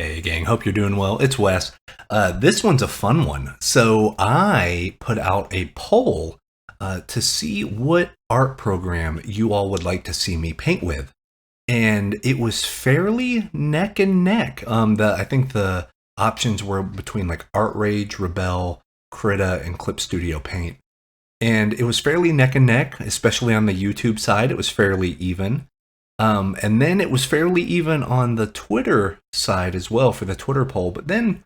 Hey gang, hope you're doing well. It's Wes. This one's a fun one. So I put out a poll to see what art program you all would like to see me paint with. And it was fairly neck and neck. I think the options were between like Art Rage, Rebel, Krita, and Clip Studio Paint. And it was fairly neck and neck, especially on the YouTube side. It was fairly even. And then it was fairly even on the Twitter side as well for the Twitter poll. But then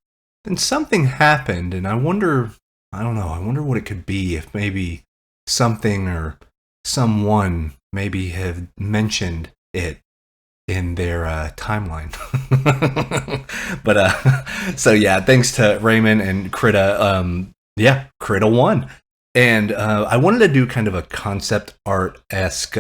something happened, and I wonder what it could be, if maybe something or someone maybe have mentioned it in their timeline. But so yeah, thanks to Raymond and Krita. Krita won. And I wanted to do kind of a concept art-esque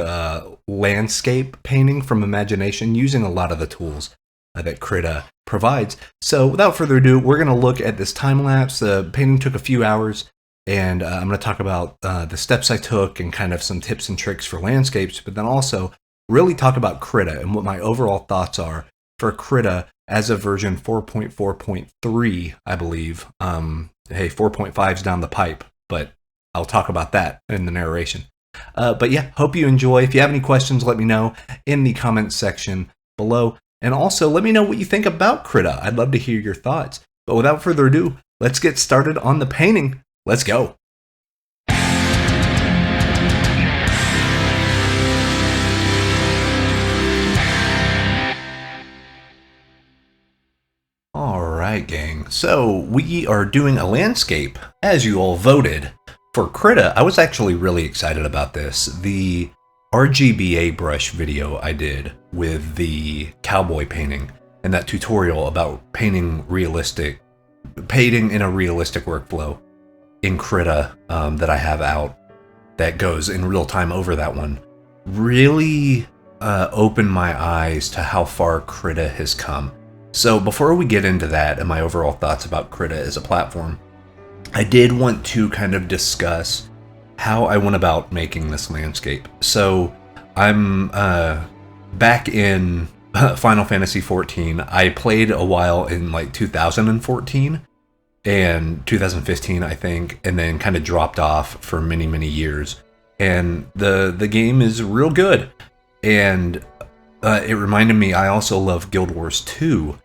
landscape painting from imagination using a lot of the tools that Krita provides. So without further ado, we're going to look at this time lapse. The painting took a few hours, and I'm going to talk about the steps I took and kind of some tips and tricks for landscapes, but then also really talk about Krita and what my overall thoughts are for Krita as of version 4.4.3, I believe. Hey, 4.5's down the pipe, but I'll talk about that in the narration. But yeah, hope you enjoy. If you have any questions, let me know in the comments section below. And also, let me know what you think about Krita. I'd love to hear your thoughts. But without further ado, let's get started on the painting. Let's go. Alright, gang. So, we are doing a landscape, as you all voted. For Krita, I was actually really excited about this. The RGBA brush video I did with the cowboy painting and that tutorial about painting in a realistic workflow in Krita that I have out that goes in real time over that one really opened my eyes to how far Krita has come. So before we get into that and my overall thoughts about Krita as a platform, I did want to kind of discuss how I went about making this landscape. So I'm back in Final Fantasy XIV. I played a while in like 2014 and 2015, I think, and then kind of dropped off for many, many years. And the game is real good. And it reminded me, I also love Guild Wars 2.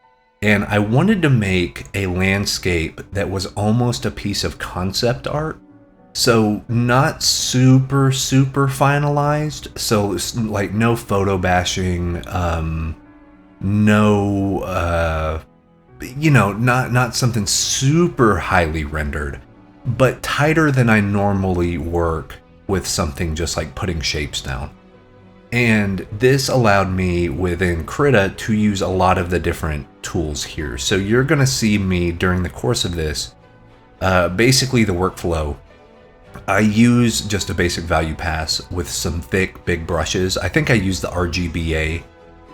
And I wanted to make a landscape that was almost a piece of concept art. So not super finalized. So like no photo bashing, not something super highly rendered, but tighter than I normally work with something just like putting shapes down. And this allowed me within Krita to use a lot of the different tools here. So you're going to see me during the course of this, basically the workflow. I use just a basic value pass with some thick, big brushes. I think I use the RGBA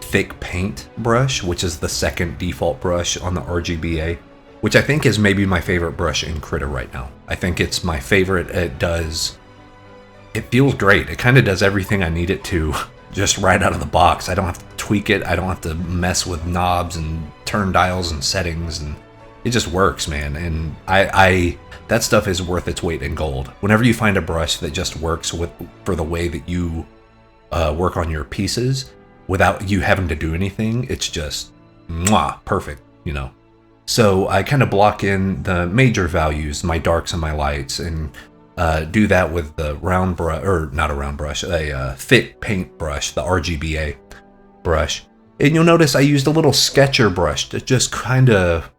thick paint brush, which is the second default brush on the RGBA, which I think is maybe my favorite brush in Krita right now. I think it's my favorite. It feels great. It kind of does everything I need it to just right out of the box. I don't have to tweak it. I don't have to mess with knobs and turn dials and settings, and it just works, man. And I that stuff is worth its weight in gold. Whenever you find a brush that just works for the way that you work on your pieces without you having to do anything, it's just perfect, So I kind of block in the major values, my darks and my lights, and do that with the round brush, or not a round brush, a thick paint brush, the RGBA brush. And you'll notice I used a little sketcher brush to just kind of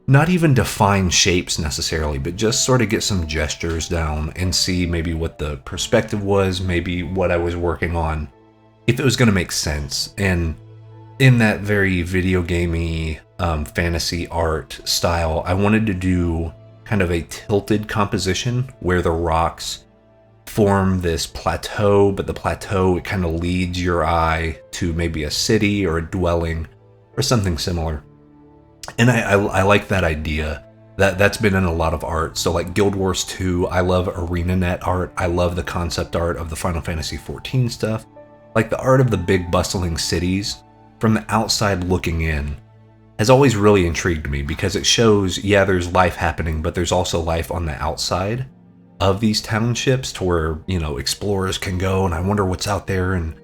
not even define shapes necessarily, but just sort of get some gestures down and see maybe what the perspective was, maybe what I was working on, if it was going to make sense. And in that very video gamey fantasy art style, I wanted to do kind of a tilted composition where the rocks form this plateau, but the plateau, it kind of leads your eye to maybe a city or a dwelling or something similar. And I like that idea. That's been in a lot of art. So like Guild Wars 2, I love ArenaNet art. I love the concept art of the Final Fantasy XIV stuff. Like the art of the big bustling cities from the outside looking in. has always really intrigued me, because it shows, yeah, there's life happening, but there's also life on the outside of these townships to where, explorers can go, and I wonder what's out there, and,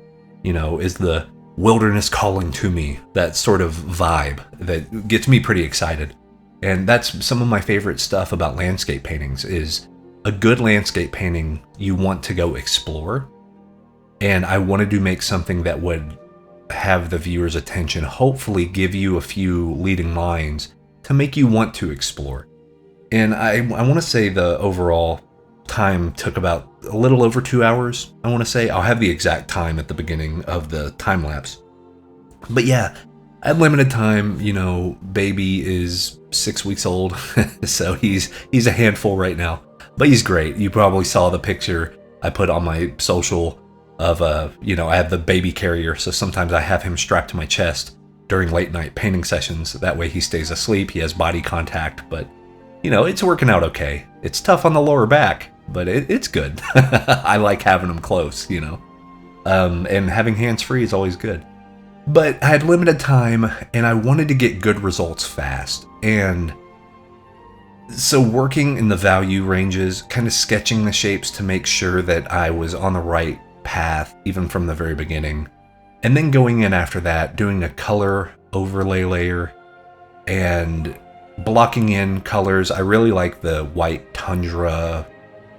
is the wilderness calling to me? That sort of vibe that gets me pretty excited. And that's some of my favorite stuff about landscape paintings. Is a good landscape painting, you want to go explore. And I wanted to make something that would have the viewer's attention, hopefully give you a few leading lines to make you want to explore. And I want to say the overall time took about a little over 2 hours. I want to say I'll have the exact time at the beginning of the time lapse. But yeah, I had limited time. Baby is 6 weeks old, so he's a handful right now, but he's great. You probably saw the picture I put on my social of I have the baby carrier, so sometimes I have him strapped to my chest during late night painting sessions. That way he stays asleep, he has body contact, but it's working out okay. It's tough on the lower back, but it's good. I like having him close, and having hands free is always good. But I had limited time, and I wanted to get good results fast. And so working in the value ranges, kind of sketching the shapes to make sure that I was on the right path, even from the very beginning. And then going in after that, doing a color overlay layer and blocking in colors. I really like the white tundra,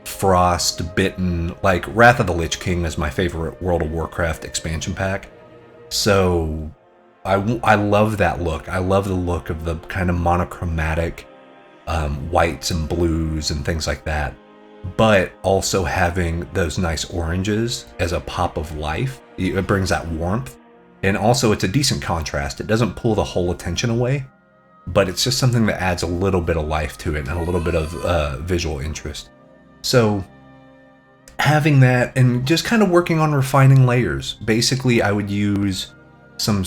frost bitten, like Wrath of the Lich King is my favorite World of Warcraft expansion pack. So I love that look. I love the look of the kind of monochromatic whites and blues and things like that, but also having those nice oranges as a pop of life. It brings that warmth, and also it's a decent contrast. It doesn't pull the whole attention away, but it's just something that adds a little bit of life to it and a little bit of visual interest. So having that and just kind of working on refining layers. Basically, I would use some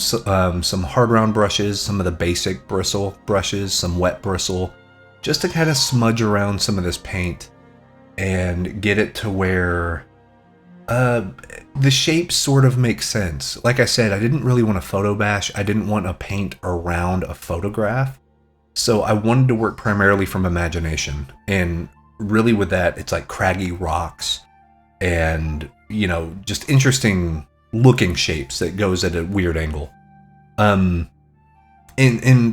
hard round brushes, some of the basic bristle brushes, some wet bristle, just to kind of smudge around some of this paint and get it to where the shapes sort of make sense. Like I said, I didn't really want to photo bash. I didn't want to paint around a photograph. So I wanted to work primarily from imagination. And really with that, it's like craggy rocks and, just interesting looking shapes that goes at a weird angle. And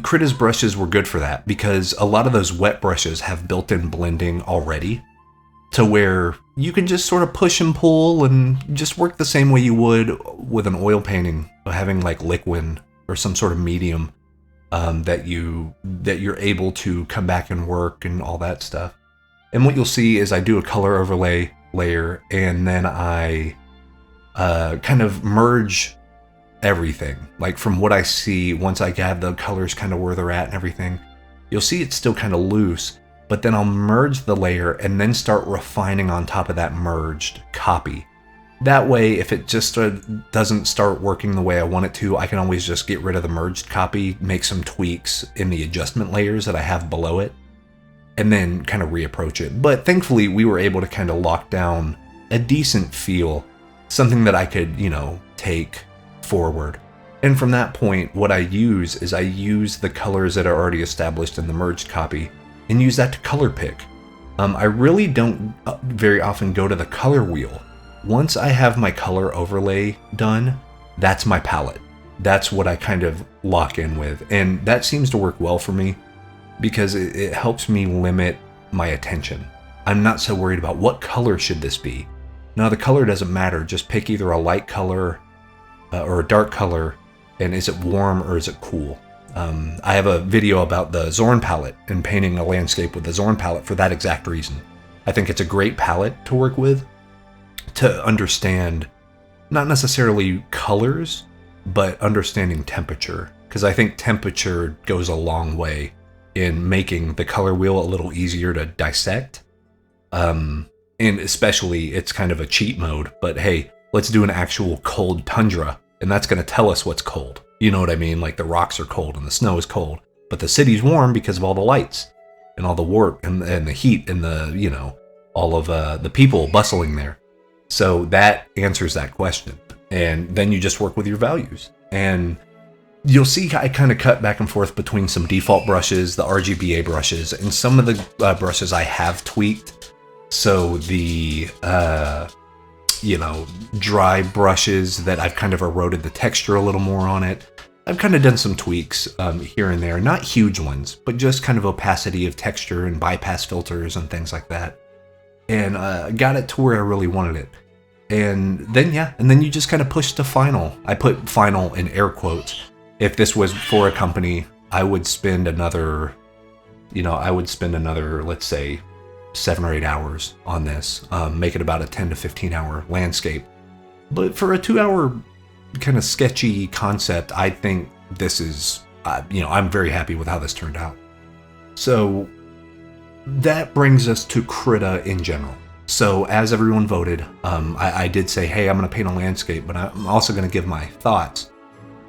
Krita's brushes were good for that, because a lot of those wet brushes have built-in blending already, to where you can just sort of push and pull and just work the same way you would with an oil painting, having like liquid or some sort of medium that you're able to come back and work and all that stuff. And what you'll see is I do a color overlay layer, and then I kind of merge everything. Like from what I see, once I have the colors kind of where they're at and everything, you'll see it's still kind of loose, but then I'll merge the layer and then start refining on top of that merged copy. That way, if it just doesn't start working the way I want it to, I can always just get rid of the merged copy, make some tweaks in the adjustment layers that I have below it, and then kind of reapproach it. But thankfully, we were able to kind of lock down a decent feel, something that I could, take forward. And from that point, what I use is I use the colors that are already established in the merged copy and use that to color pick. I really don't very often go to the color wheel. Once I have my color overlay done, that's my palette. That's what I kind of lock in with. And that seems to work well for me, because it helps me limit my attention. I'm not so worried about what color should this be. Now, the color doesn't matter. Just pick either a light color or a dark color, and is it warm or is it cool? I have a video about the Zorn palette and painting a landscape with the Zorn palette for that exact reason. I think it's a great palette to work with, to understand not necessarily colors, but understanding temperature. Because I think temperature goes a long way in making the color wheel a little easier to dissect. And especially, it's kind of a cheat mode, but hey, let's do an actual cold tundra, and that's going to tell us what's cold. You know what I mean? Like the rocks are cold and the snow is cold, but the city's warm because of all the lights and all the warp and the heat and the, all of the people bustling there. So that answers that question. And then you just work with your values. And you'll see I kind of cut back and forth between some default brushes, the RGBA brushes, and some of the brushes I have tweaked. So the, dry brushes that I've kind of eroded the texture a little more on it. I've kind of done some tweaks here and there, not huge ones, but just kind of opacity of texture and bypass filters and things like that. And got it to where I really wanted it. And then you just kind of push to final. I put final in air quotes. If this was for a company, I would spend another, let's say, 7 or 8 hours on this, make it about a 10 to 15 hour landscape. But for a 2-hour kind of sketchy concept, I think this is, I'm very happy with how this turned out. So that brings us to Krita in general. So as everyone voted, I did say, hey, I'm going to paint a landscape, but I'm also going to give my thoughts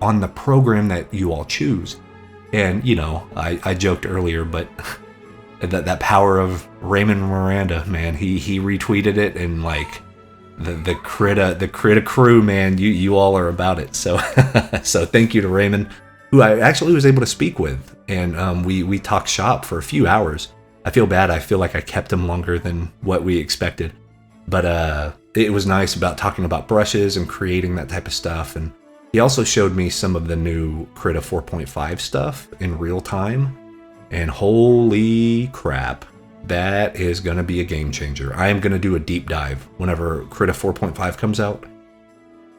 on the program that you all choose. And, I joked earlier, but that power of Raymond Miranda, man, he retweeted it, and like the Krita crew, man, you all are about it. So so thank you to Raymond, who I actually was able to speak with, and we talked shop for a few hours. I feel bad. I feel like I kept him longer than what we expected, but it was nice about talking about brushes and creating that type of stuff. And he also showed me some of the new Krita 4.5 stuff in real time, and holy crap, that is going to be a game changer. I am going to do a deep dive whenever Krita 4.5 comes out.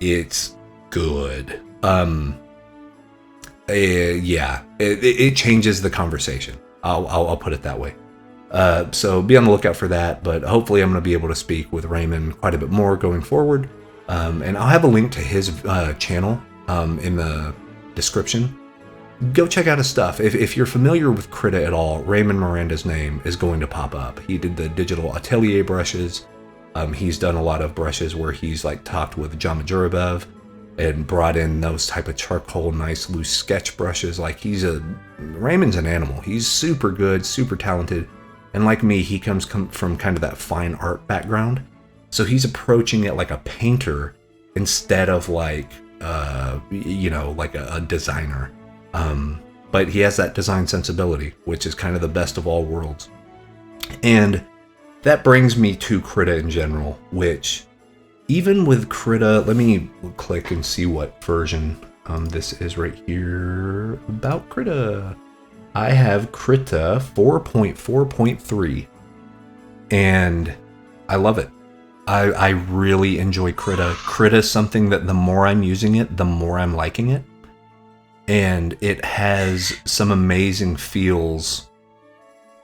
It's good. It changes the conversation. I'll put it that way. So be on the lookout for that, but hopefully I'm going to be able to speak with Raymond quite a bit more going forward. And I'll have a link to his channel in the description. Go check out his stuff. If you're familiar with Krita at all, Raymond Miranda's name is going to pop up. He did the digital atelier brushes. He's done a lot of brushes where he's like talked with John Majurabev and brought in those type of charcoal, nice loose sketch brushes. Like Raymond's an animal. He's super good, super talented. And like me, he comes from kind of that fine art background. So he's approaching it like a painter instead of like a designer. But he has that design sensibility, which is kind of the best of all worlds. And that brings me to Krita in general, which even with Krita, let me click and see what version this is right here about Krita. I have Krita 4.4.3 and I love it. I really enjoy Krita. Krita is something that the more I'm using it, the more I'm liking it. And it has some amazing feels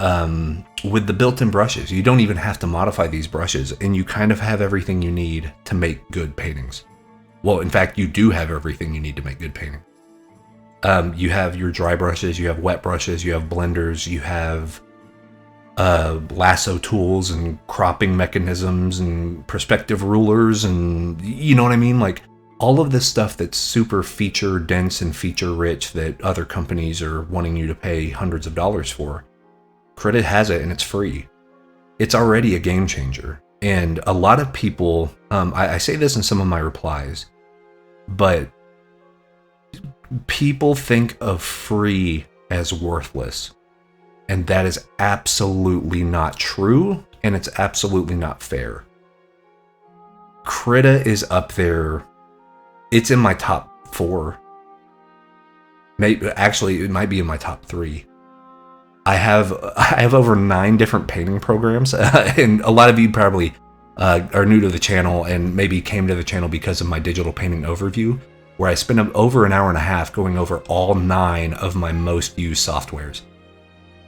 with the built-in brushes. You don't even have to modify these brushes, and you kind of have everything you need to make good paintings. Well, in fact, you do have everything you need to make good painting. You have your dry brushes, you have wet brushes, you have blenders, you have lasso tools and cropping mechanisms and perspective rulers, and you know what I mean? Like, all of this stuff that's super feature dense and feature rich that other companies are wanting you to pay hundreds of dollars for. Krita has it and it's free. It's already a game changer. And a lot of people, I say this in some of my replies, but people think of free as worthless. And that is absolutely not true, and it's absolutely not fair. Krita is up there. It's in my top 4. Actually, it might be in my top 3. I have over 9 different painting programs, and a lot of you probably are new to the channel and maybe came to the channel because of my digital painting overview, where I spent over an hour and a half going over all 9 of my most used softwares.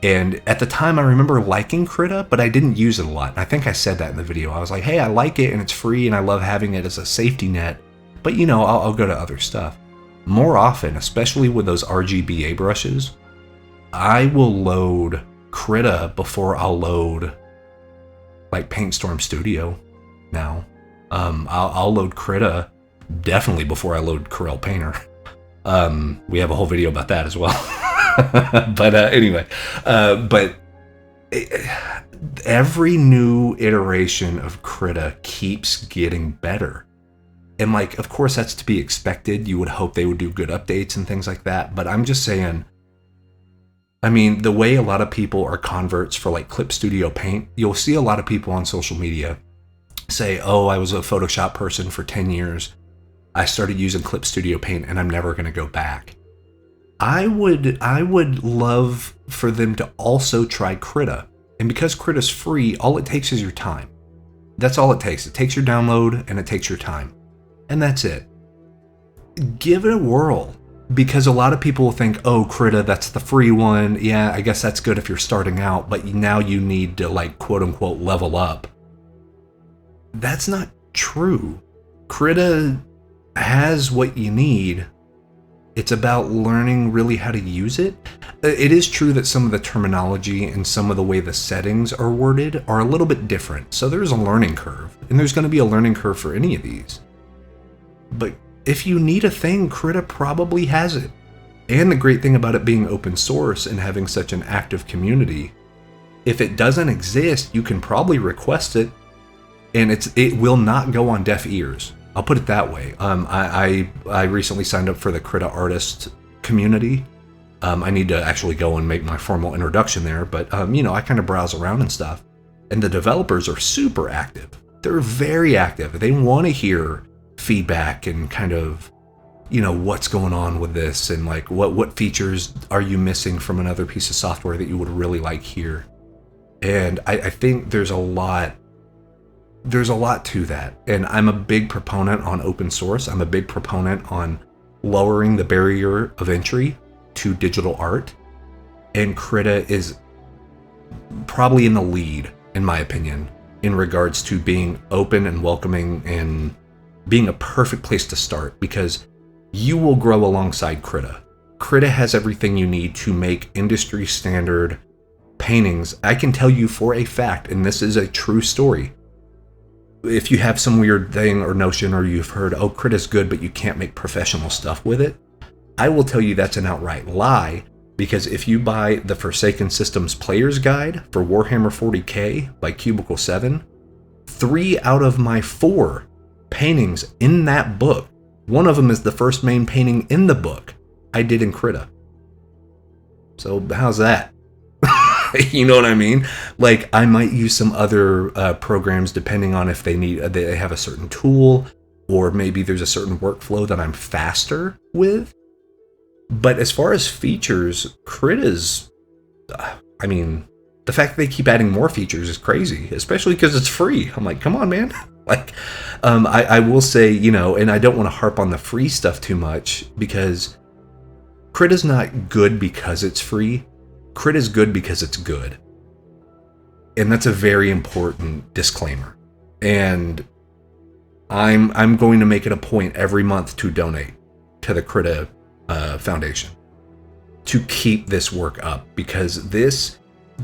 And at the time, I remember liking Krita, but I didn't use it a lot. And I think I said that in the video. I was like, hey, I like it and it's free and I love having it as a safety net. But I'll go to other stuff. More often, especially with those RGBA brushes, I will load Krita before I'll load like PaintStorm Studio now. I'll load Krita definitely before I load Corel Painter. We have a whole video about that as well. But anyway, every new iteration of Krita keeps getting better. And like, of course, that's to be expected. You would hope they would do good updates and things like that. But I'm just saying, I mean, the way a lot of people are converts for like Clip Studio Paint, you'll see a lot of people on social media say, oh, I was a Photoshop person for 10 years. I started using Clip Studio Paint and I'm never going to go back. I would love for them to also try Krita. And because Krita's free, all it takes is your time. That's all it takes. It takes your download and it takes your time. And that's it. Give it a whirl. Because a lot of people will think, oh, Krita, that's the free one. Yeah, I guess that's good if you're starting out, but now you need to like quote unquote level up. That's not true. Krita has what you need. It's about learning really how to use it. It is true that some of the terminology and some of the way the settings are worded are a little bit different. So there's a learning curve, and there's going to be a learning curve for any of these. But if you need a thing, Krita probably has it. And the great thing about it being open source and having such an active community, if it doesn't exist, you can probably request it, and it will not go on deaf ears. I'll put it that way. I recently signed up for the Krita artist community. I need to actually go and make my formal introduction there, but I kind of browse around and stuff. And the developers are super active. They're very active. They want to hear feedback and kind of, what's going on with this and like what features are you missing from another piece of software that you would really like here. And I think there's a lot to that. And I'm a big proponent on open source. I'm a big proponent on lowering the barrier of entry to digital art. And Krita is probably in the lead, in my opinion, in regards to being open and welcoming and being a perfect place to start, because you will grow alongside Krita. Krita has everything you need to make industry standard paintings. I can tell you for a fact, and this is a true story, if you have some weird thing or notion, or you've heard, oh, Krita's good, but you can't make professional stuff with it, I will tell you that's an outright lie, because if you buy the Forsaken Systems Player's Guide for Warhammer 40k by Cubicle 7, 3 out of my 4 paintings in that book, one of them is the first main painting in the book, I did in Krita. So how's that? You know what I mean? Like, I might use some other programs depending on if they have a certain tool, or maybe there's a certain workflow that I'm faster with. But as far as features, Krita's, the fact that they keep adding more features is crazy, especially because it's free. I'm like, come on, man. Like, I will say, and I don't want to harp on the free stuff too much, because Krita's not good because it's free. Krita's good because it's good. And that's a very important disclaimer. And I'm going to make it a point every month to donate to the Krita Foundation to keep this work up, because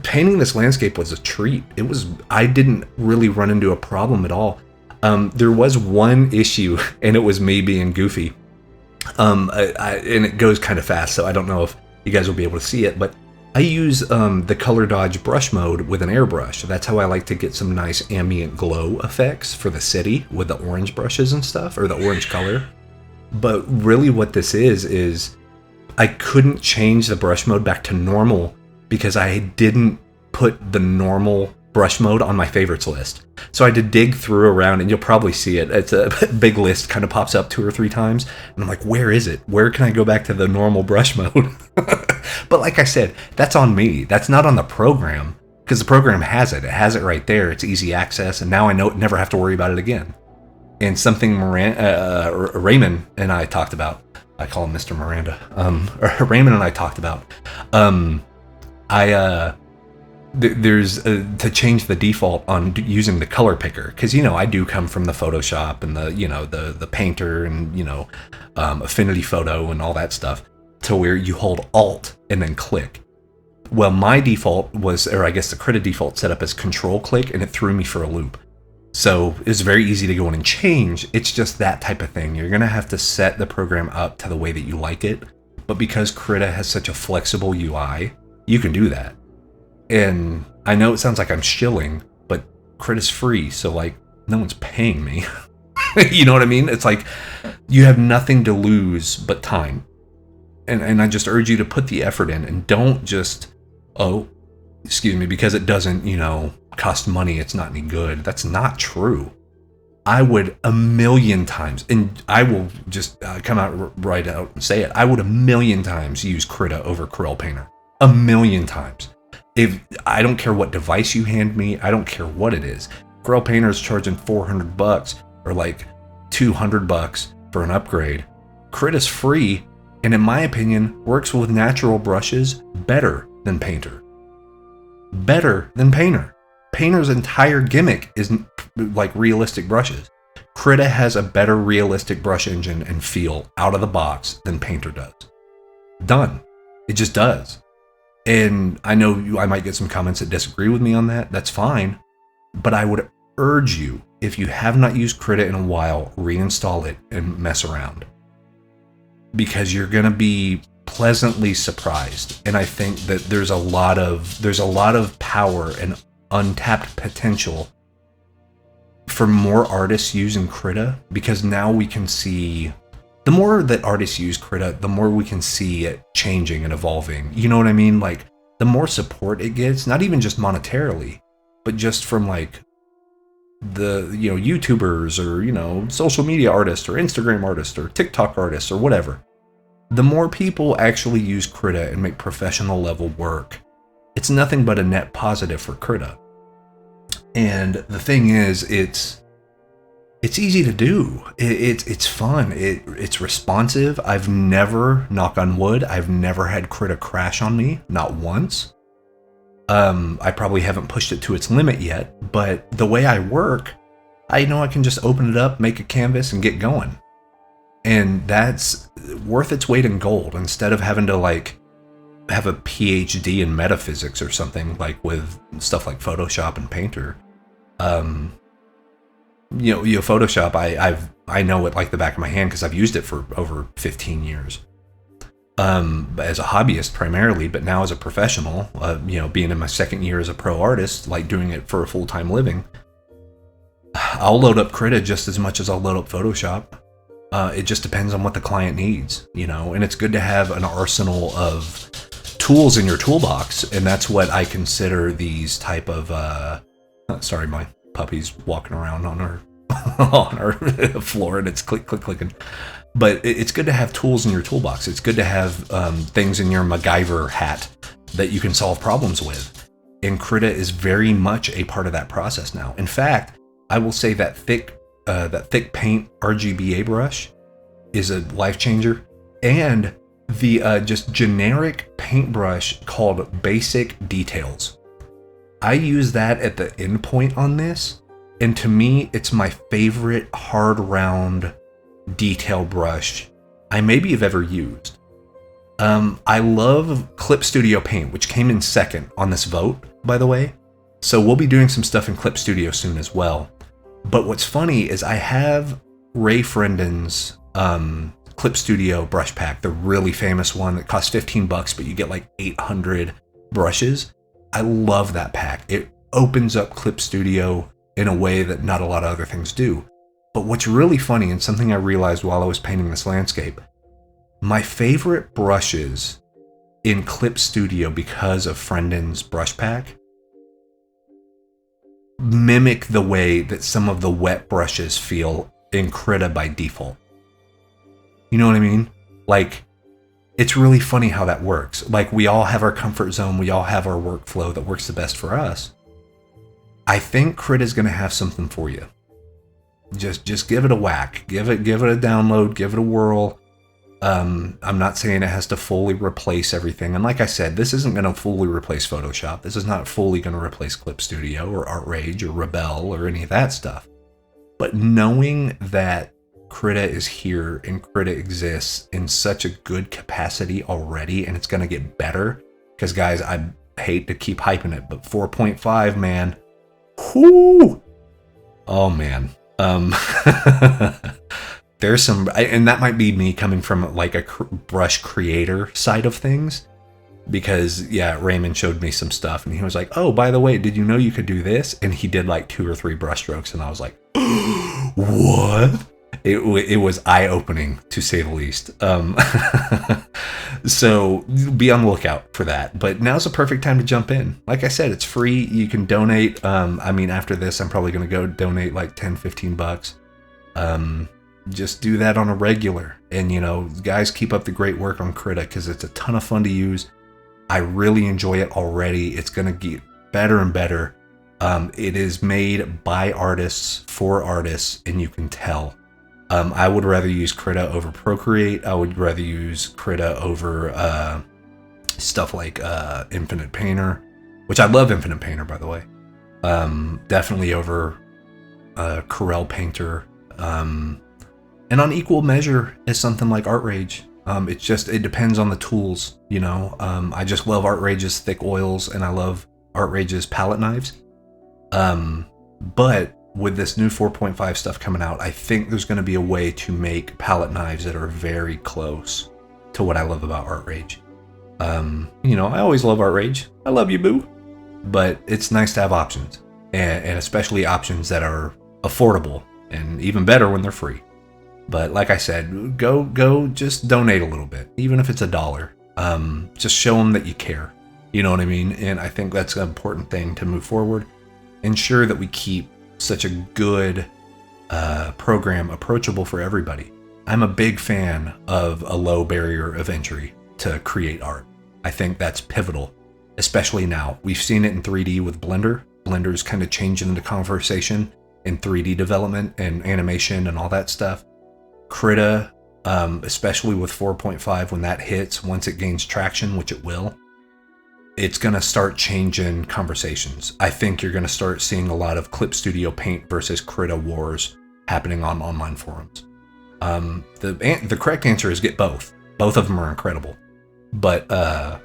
painting this landscape was a treat. I didn't really run into a problem at all. There was one issue, and it was me being goofy. And it goes kind of fast, so I don't know if you guys will be able to see it, but I use the color dodge brush mode with an airbrush. That's how I like to get some nice ambient glow effects for the city with the orange brushes and stuff, or the orange color. But really what this is I couldn't change the brush mode back to normal because I didn't put the normal brush mode on my favorites list. So I had to dig through around, and you'll probably see it. It's a big list, kind of pops up 2 or 3 times. And I'm like, where is it? Where can I go back to the normal brush mode? But like I said, that's on me. That's not on the program, because the program has it. It has it right there. It's easy access. And now I never have to worry about it again. And something Raymond and I talked about, I call him Mr. Miranda. Raymond and I talked about, there's to change the default on using the color picker, because I do come from the Photoshop and the painter and Affinity Photo and all that stuff, to where you hold Alt and then click. Well, my default was, or I guess the Krita default set up as Control click, and it threw me for a loop. So it's very easy to go in and change. It's just that type of thing. You're gonna have to set the program up to the way that you like it. But because Krita has such a flexible UI, you can do that. And I know it sounds like I'm shilling, but Krita's free, so like no one's paying me. You know what I mean? It's like you have nothing to lose but time. And I just urge you to put the effort in and don't just, because it doesn't, cost money, it's not any good. That's not true. I would a million times, and I will just come out right out and say it, I would a million times use Krita over Corel Painter. A million times. If I don't care what device you hand me, I don't care what it is. Corel Painter is charging $400 or like $200 for an upgrade. Krita's free, and in my opinion, works with natural brushes better than Painter. Better than Painter. Painter's entire gimmick is like realistic brushes. Krita has a better realistic brush engine and feel out of the box than Painter does. Done. It just does. And I know I might get some comments that disagree with me on that. That's fine. But I would urge you, if you have not used Krita in a while, reinstall it and mess around. Because you're going to be pleasantly surprised. And I think that there's a lot of power and untapped potential for more artists using Krita, because now we can see, the more that artists use Krita, the more we can see it changing and evolving. You know what I mean? Like, the more support it gets, not even just monetarily, but just from like the, YouTubers or, social media artists or Instagram artists or TikTok artists or whatever. The more people actually use Krita and make professional level work, it's nothing but a net positive for Krita. And the thing is, it's easy to do. It's fun. It's responsive. I've never, knock on wood, I've never had Krita crash on me, not once. I probably haven't pushed it to its limit yet, but the way I work, I know I can just open it up, make a canvas, and get going. And that's worth its weight in gold, instead of having to like have a PhD in metaphysics or something, like with stuff like Photoshop and Painter. Photoshop, I know it like the back of my hand because I've used it for over 15 years. As a hobbyist primarily, but now as a professional, being in my second year as a pro artist, like doing it for a full-time living, I'll load up Krita just as much as I'll load up Photoshop. It just depends on what the client needs, and it's good to have an arsenal of tools in your toolbox. And that's what I consider these type of, sorry, my puppy's walking around on our, on our floor and it's clicking. But it's good to have tools in your toolbox. It's good to have things in your MacGyver hat that you can solve problems with. And Krita is very much a part of that process now. In fact, I will say that thick paint RGBA brush is a life changer. And the just generic paintbrush called Basic Details. I use that at the endpoint on this. And to me, it's my favorite hard round detail brush I maybe have ever used. I love Clip Studio Paint, which came in second on this vote, by the way. So we'll be doing some stuff in Clip Studio soon as well. But what's funny is I have Ray Frendon's Clip Studio brush pack, the really famous one that costs $15, but you get like 800 brushes. I love that pack. It opens up Clip Studio in a way that not a lot of other things do. But what's really funny, and something I realized while I was painting this landscape, my favorite brushes in Clip Studio, because of Frendon's brush pack, mimic the way that some of the wet brushes feel in Krita by default. You know what I mean? Like, it's really funny how that works. Like, we all have our comfort zone, we all have our workflow that works the best for us. I think Krita's going to have something for you. Just give it a whack. Give it a download, give it a whirl. I'm not saying it has to fully replace everything. And like I said, this isn't going to fully replace Photoshop. This is not fully going to replace Clip Studio or ArtRage or Rebel or any of that stuff. But knowing that Krita is here and Krita exists in such a good capacity already, and it's going to get better. Because guys, I hate to keep hyping it, but 4.5, man. Whoo! Oh man. There's some, and that might be me coming from like a brush creator side of things, because yeah, Raymond showed me some stuff and he was like, oh, by the way, did you know you could do this? And he did like 2 or 3 brush strokes and I was like, What? It was eye-opening, to say the least. So be on the lookout for that. But now's the perfect time to jump in. Like I said, it's free. You can donate. I mean, after this, I'm probably going to go donate like 10, 15 bucks. Just do that on a regular. And, you know, guys, keep up the great work on Krita because it's a ton of fun to use. I really enjoy it already. It's going to get better and better. It is made by artists for artists, and you can tell. I would rather use Krita over Procreate. I would rather use Krita over stuff like Infinite Painter, which I love Infinite Painter, by the way. Definitely over Corel Painter. And on equal measure is something like Artrage. It depends on the tools, you know. I just love Artrage's thick oils, and I love Artrage's palette knives. But with this new 4.5 stuff coming out, I think there's going to be a way to make palette knives that are very close to what I love about Artrage. You know, I always love Artrage. I love you, boo. But it's nice to have options, and especially options that are affordable, and even better when they're free. But like I said, go just donate a little bit, even if it's $1. Just show them that you care. You know what I mean? And I think that's an important thing to move forward. Ensure that we keep such a good program approachable for everybody. I'm a big fan of a low barrier of entry to create art. I think that's pivotal, especially now. We've seen it in 3D with Blender. Blender's kind of changing the conversation in 3D development and animation and all that stuff. Krita, especially with 4.5, when that hits, once it gains traction, which it will, it's going to start changing conversations. I think you're going to start seeing a lot of Clip Studio Paint versus Krita wars happening on online forums. The correct answer is get both. Both of them are incredible, but a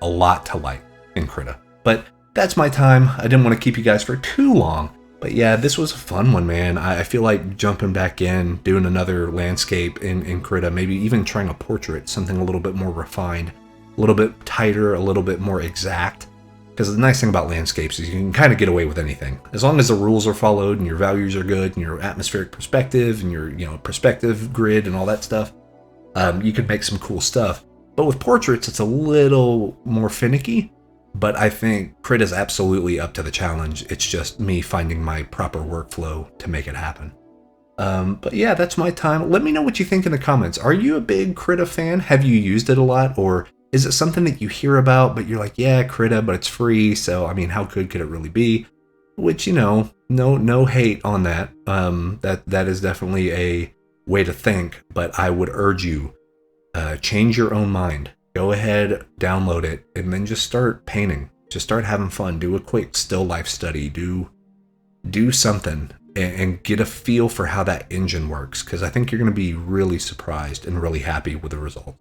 lot to like in Krita. But that's my time. I didn't want to keep you guys for too long. But yeah, this was a fun one, man. I feel like jumping back in, doing another landscape in Krita, maybe even trying a portrait, something a little bit more refined, a little bit tighter, a little bit more exact. Because the nice thing about landscapes is you can kind of get away with anything. As long as the rules are followed and your values are good and your atmospheric perspective and your perspective grid and all that stuff, you can make some cool stuff. But with portraits, it's a little more finicky. But I think Krita is absolutely up to the challenge. It's just me finding my proper workflow to make it happen. But yeah, that's my time. Let me know what you think in the comments. Are you a big Krita fan? Have you used it a lot? Or is it something that you hear about, but you're like, yeah, Krita, but it's free. So, I mean, how good could it really be? Which, you know, no hate on that. That is definitely a way to think. But I would urge you, change your own mind. Go ahead, download it, and then just start painting. Just start having fun. Do a quick still life study. Do something and get a feel for how that engine works, because I think you're going to be really surprised and really happy with the result.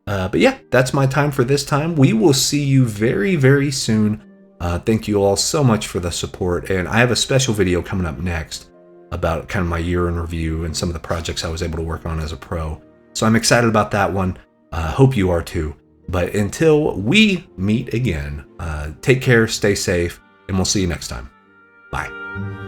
But yeah, that's my time for this time. We will see you very, very soon. Thank you all so much for the support, and I have a special video coming up next about kind of my year in review and some of the projects I was able to work on as a pro. So I'm excited about that one. Hope you are too. But until we meet again, take care, stay safe, and we'll see you next time. Bye.